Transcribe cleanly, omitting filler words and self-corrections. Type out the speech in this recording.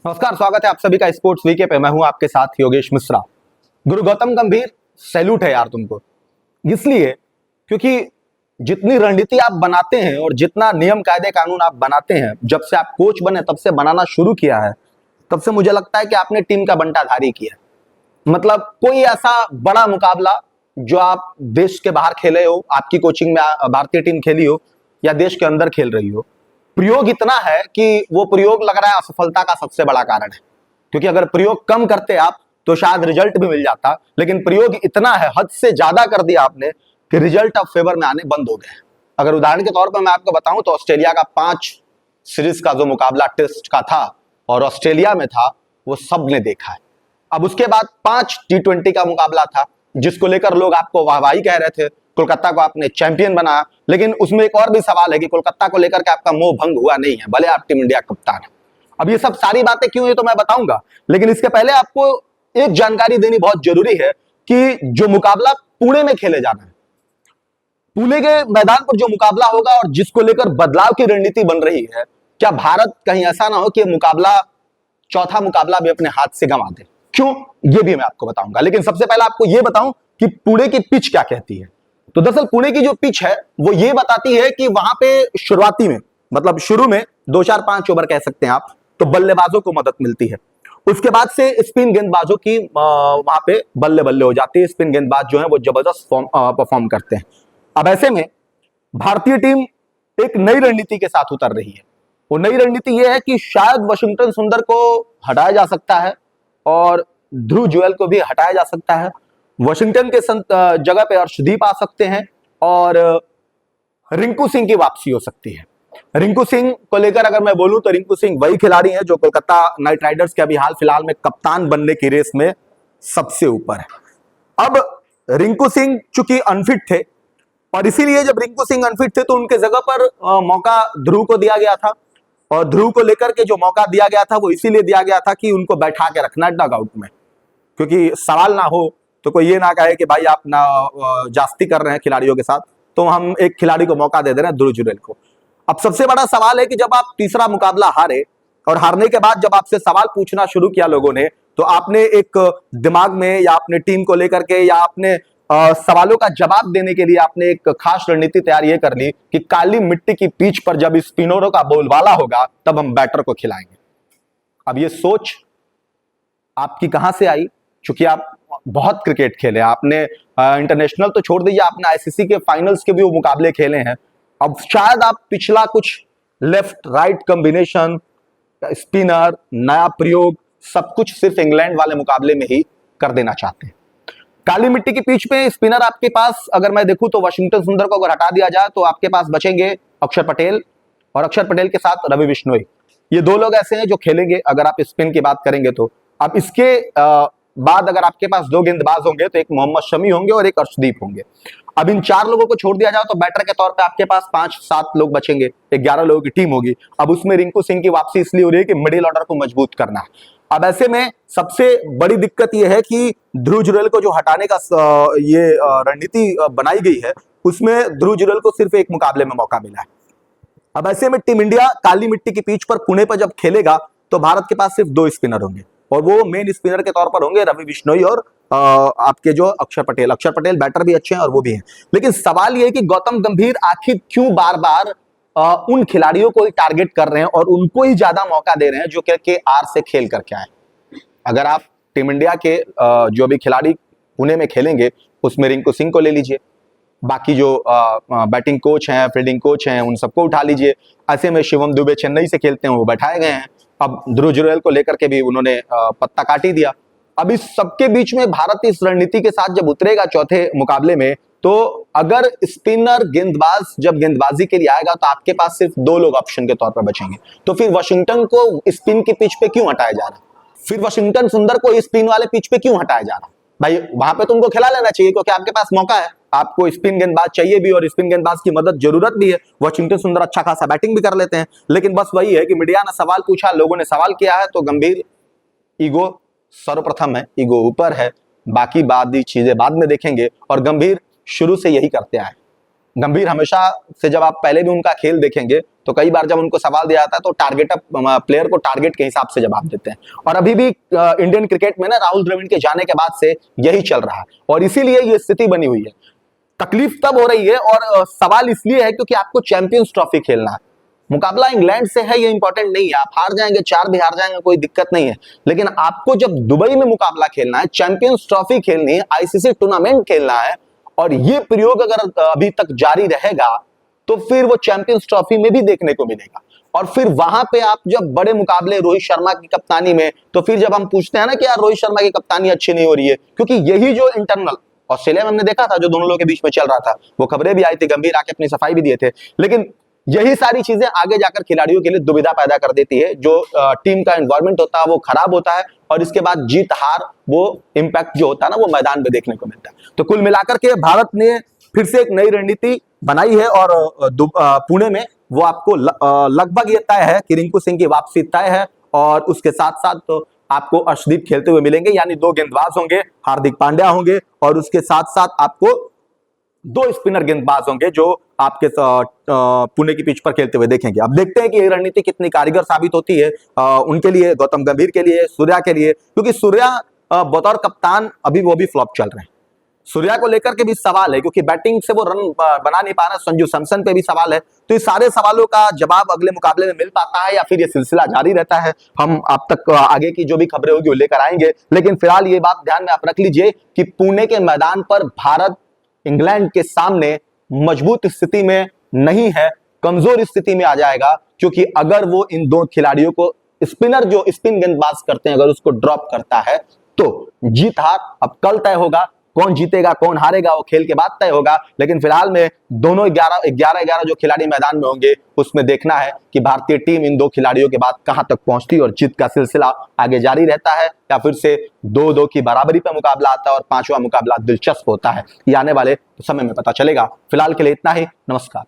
नमस्कार, स्वागत है आप सभी का स्पोर्ट्स वीके पे। मैं हूं आपके साथ योगेश मिश्रा। गुरु गौतम गंभीर, सैल्यूट है यार तुमको। इसलिए क्योंकि जितनी रणनीति आप बनाते हैं और जितना नियम कायदे कानून आप बनाते हैं, जब से आप कोच बने तब से बनाना शुरू किया है, तब से मुझे लगता है कि आपने टीम का बंटाधारी किया। मतलब कोई ऐसा बड़ा मुकाबला जो आप देश के बाहर खेले हो, आपकी कोचिंग में भारतीय टीम खेली हो या देश के अंदर खेल रही हो, प्रयोग इतना है कि वो प्रयोग लग रहा है असफलता का सबसे बड़ा कारण है। क्योंकि अगर प्रयोग कम करते आप तो शायद रिजल्ट भी मिल जाता, लेकिन प्रयोग इतना है, हद से ज्यादा कर दिया आपने कि रिजल्ट अब फेवर में आने बंद हो गए। अगर उदाहरण के तौर पर मैं आपको बताऊं तो ऑस्ट्रेलिया का 5 सीरीज का जो मुकाबला टेस्ट का था और ऑस्ट्रेलिया में था, वो सब ने देखा है। अब उसके बाद 5 T20 का मुकाबला था जिसको लेकर लोग आपको वाहवाही कह रहे थे, कोलकाता को आपने चैंपियन बनाया। लेकिन उसमें एक और भी सवाल है कि कोलकाता को लेकर के आपका मोह भंग हुआ नहीं है, भले आप टीम इंडिया कप्तान है। अब ये सब सारी बातें क्यों है तो मैं बताऊंगा, लेकिन इसके पहले आपको एक जानकारी देनी बहुत जरूरी है कि जो मुकाबला पुणे में खेले जाना है, पुणे के मैदान पर जो मुकाबला होगा और जिसको लेकर बदलाव की रणनीति बन रही है, क्या भारत कहीं ऐसा ना हो कि मुकाबला, चौथा मुकाबला भी अपने हाथ से गंवा दे। क्यों, ये भी मैं आपको बताऊंगा। लेकिन सबसे पहले आपको यह बताऊं कि पुणे की पिच क्या कहती है। तो दरअसल पुणे की जो पिच है वो ये बताती है कि वहां पे शुरुआती में, मतलब शुरू में 2-4-5 ओवर कह सकते हैं आप, तो बल्लेबाजों को मदद मिलती है। उसके बाद से स्पिन गेंदबाजों की वहां पे बल्ले बल्ले हो जाती है। स्पिन गेंदबाज जो है वो जबरदस्त परफॉर्म करते हैं। अब ऐसे में भारतीय टीम एक नई रणनीति के साथ उतर रही है। वो नई रणनीति यह है कि शायद वाशिंगटन सुंदर को हटाया जा सकता है और ध्रुव जुरैल को भी हटाया जा सकता है। वाशिंगटन के जगह पे अर्शदीप आ सकते हैं और रिंकू सिंह की वापसी हो सकती है। रिंकू सिंह को लेकर अगर मैं बोलूं तो रिंकू सिंह वही खिलाड़ी हैं जो कोलकाता नाइट राइडर्स के अभी हाल फिलहाल में कप्तान बनने की रेस में सबसे ऊपर है। अब रिंकू सिंह चूंकि अनफिट थे और इसीलिए जब रिंकू सिंह अनफिट थे तो उनके जगह पर मौका ध्रुव को दिया गया था। और ध्रुव को लेकर के जो मौका दिया गया था वो इसीलिए दिया गया था कि उनको बैठा के रखना डग आउट में, क्योंकि सवाल ना हो तो कोई ये ना कहे कि भाई आप ना जास्ती कर रहे हैं खिलाड़ियों के साथ, तो हम एक खिलाड़ी को मौका दे रहे हैं, ध्रुव जुरैल को। अब सबसे बड़ा सवाल है कि जब आप तीसरा मुकाबला हारे और हारने के बाद जब आपसे सवाल पूछना शुरू किया लोगों ने, तो आपने एक दिमाग में या अपने टीम को लेकर के या अपने सवालों का जवाब देने के लिए आपने एक खास रणनीति तैयार ये कर ली कि काली मिट्टी की पिच पर जब स्पिनरों का बोलबाला होगा तब हम बैटर को खिलाएंगे। अब ये सोच आपकी कहां से आई? क्योंकि आप बहुत क्रिकेट खेले, आपने इंटरनेशनल तो छोड़ दीजिए, आपने आईसीसी के फाइनल्स के भी वो मुकाबले खेले हैं। अब शायद आप पिछला कुछ लेफ्ट राइट कॉम्बिनेशन, स्पिनर, नया प्रयोग, सब कुछ सिर्फ इंग्लैंड वाले मुकाबले में ही कर देना चाहते हैं। काली मिट्टी की पिच पे स्पिनर आपके पास अगर मैं देखूं तो वाशिंगटन सुंदर को अगर हटा दिया जाए तो आपके पास बचेंगे अक्षर पटेल, और अक्षर पटेल के साथ रवि बिश्नोई। ये दो लोग ऐसे हैं जो खेलेंगे अगर आप स्पिन की बात करेंगे तो। अब इसके बाद अगर आपके पास 2 गेंदबाज होंगे तो एक मोहम्मद शमी होंगे और एक अर्शदीप होंगे। अब इन 4 लोगों को छोड़ दिया जाए तो बैटर के तौर पे आपके पास 5-7 लोग बचेंगे, 11 लोगों की टीम होगी। अब उसमें रिंकू सिंह की वापसी इसलिए हो रही है कि मिडिल ऑर्डर को मजबूत करना है। अब ऐसे में सबसे बड़ी दिक्कत यह है कि ध्रुव जुरैल को जो हटाने का ये रणनीति बनाई गई है, उसमें ध्रुव जुरैल को सिर्फ एक मुकाबले में मौका मिला है। अब ऐसे में टीम इंडिया काली मिट्टी की पिच पर पुणे पर जब खेलेगा तो भारत के पास सिर्फ 2 स्पिनर होंगे और वो मेन स्पिनर के तौर पर होंगे रवि बिश्नोई और आपके जो अक्षर पटेल। अक्षर पटेल बैटर भी अच्छे हैं और वो भी हैं। लेकिन सवाल ये है कि गौतम गंभीर आखिर क्यों बार बार उन खिलाड़ियों को ही टारगेट कर रहे हैं और उनको ही ज्यादा मौका दे रहे हैं जो के आर से खेल करके आए। अगर आप टीम इंडिया के जो भी खिलाड़ी पुणे में खेलेंगे उसमें रिंकू सिंह को ले लीजिए, बाकी जो बैटिंग कोच हैं, फील्डिंग कोच हैं, उन सबको उठा लीजिए। ऐसे में शिवम दुबे चेन्नई से खेलते हैं, वो बैठाए गए हैं। अब ध्रुव जुरैल को लेकर के भी उन्होंने पत्ता काट ही दिया। अब इस सबके बीच में भारत इस रणनीति के साथ जब उतरेगा चौथे मुकाबले में, तो अगर स्पिनर गेंदबाज जब गेंदबाजी के लिए आएगा तो आपके पास सिर्फ 2 लोग ऑप्शन के तौर पर बचेंगे। तो फिर वाशिंगटन को स्पिन की पिच पे क्यों हटाया जा रहा है? फिर वाशिंगटन सुंदर को स्पिन वाले पिच पे क्यों हटाया जा रहा है? भाई वहां पे तुमको खिला लेना चाहिए क्योंकि आपके पास मौका है। आपको स्पिन गेंदबाज चाहिए भी और स्पिन गेंदबाज की मदद जरूरत भी है। वाशिंगटन सुंदर अच्छा खासा बैटिंग भी कर लेते हैं। लेकिन बस वही है कि मीडिया ने सवाल पूछा, लोगों ने सवाल किया है, तो गंभीर ईगो सर्वप्रथम है, ईगो ऊपर है, बाकी बाकी चीजें बाद में देखेंगे। और गंभीर शुरू से यही करते आए। गंभीर हमेशा से, जब आप पहले भी उनका खेल देखेंगे तो कई बार जब उनको सवाल दिया जाता है तो टारगेट प्लेयर को टारगेट के हिसाब से जवाब देते हैं। और अभी भी इंडियन क्रिकेट में ना राहुल द्रविड़ के जाने के बाद से यही चल रहा है और इसीलिए ये स्थिति बनी हुई है। तकलीफ तब हो रही है और सवाल इसलिए है क्योंकि आपको चैंपियंस ट्रॉफी खेलना है। मुकाबला इंग्लैंड से है, ये इंपॉर्टेंट नहीं है। आप हार जाएंगे, 4 भी हार जाएंगे, कोई दिक्कत नहीं है, लेकिन आपको जब दुबई में मुकाबला खेलना है, चैंपियंस ट्रॉफी खेलनी है, आईसीसी टूर्नामेंट खेलना है और ये प्रयोग अगर अभी तक जारी रहेगा तो फिर वो चैंपियंस ट्रॉफी में भी देखने को मिलेगा। और फिर वहां पे आप जब बड़े मुकाबले रोहित शर्मा की कप्तानी में, तो फिर जब हम पूछते हैं ना कि यार रोहित शर्मा की कप्तानी अच्छी नहीं हो रही है, क्योंकि यही जो इंटरनल ऑस्ट्रेलिया में हमने देखा था जो दोनों लोगों के बीच में चल रहा था, वो खबरें भी आई थी, गंभीर आके अपनी सफाई भी दिए थे, लेकिन यही सारी चीजें आगे जाकर खिलाड़ियों के लिए दुविधा पैदा कर देती है। जो टीम का एनवायरनमेंट होता है वो खराब होता है और इसके बाद जीत हार वो इंपैक्ट जो होता है ना वो मैदान में देखने को मिलता है। तो कुल मिलाकर के भारत ने फिर से एक नई रणनीति बनाई है और पुणे में वो आपको लगभग ये तय है कि रिंकू सिंह की वापसी तय है और उसके साथ साथ तो आपको अर्शदीप खेलते हुए मिलेंगे, यानी 2 गेंदबाज होंगे, हार्दिक पांड्या होंगे और उसके साथ साथ आपको 2 स्पिनर गेंदबाज होंगे जो आपके पुणे की पिच पर खेलते हुए देखेंगे। अब देखते हैं कि ये रणनीति कितनी कारगर साबित होती है उनके लिए, गौतम गंभीर के लिए, सूर्या के लिए, क्योंकि सूर्या बतौर कप्तान अभी वो भी फ्लॉप चल रहे हैं। सूर्या को लेकर के भी सवाल है क्योंकि बैटिंग से वो रन बना नहीं पा रहे, संजू सैमसन पे भी सवाल है। तो इस सारे सवालों का जवाब अगले मुकाबले में मिल पाता है या फिर ये सिलसिला जारी रहता है, हम आप तक आगे की जो भी खबरें होगी वो लेकर आएंगे। लेकिन फिलहाल ये बात ध्यान में आप रख लीजिए कि पुणे के मैदान पर भारत इंग्लैंड के सामने मजबूत स्थिति में नहीं है, कमजोर स्थिति में आ जाएगा, क्योंकि अगर वो इन 2 खिलाड़ियों को, स्पिनर जो स्पिन गेंदबाज करते हैं, अगर उसको ड्रॉप करता है तो जीत हार अब कल तय होगा। कौन जीतेगा कौन हारेगा वो खेल के बाद तय होगा, लेकिन फिलहाल में दोनों 11 जो खिलाड़ी मैदान में होंगे उसमें देखना है कि भारतीय टीम इन 2 खिलाड़ियों के बाद कहां तक पहुंचती है और जीत का सिलसिला आगे जारी रहता है या फिर से 2-2 की बराबरी पर मुकाबला आता है और 5वां मुकाबला दिलचस्प होता है। ये आने वाले समय में पता चलेगा। फिलहाल के लिए इतना ही, नमस्कार।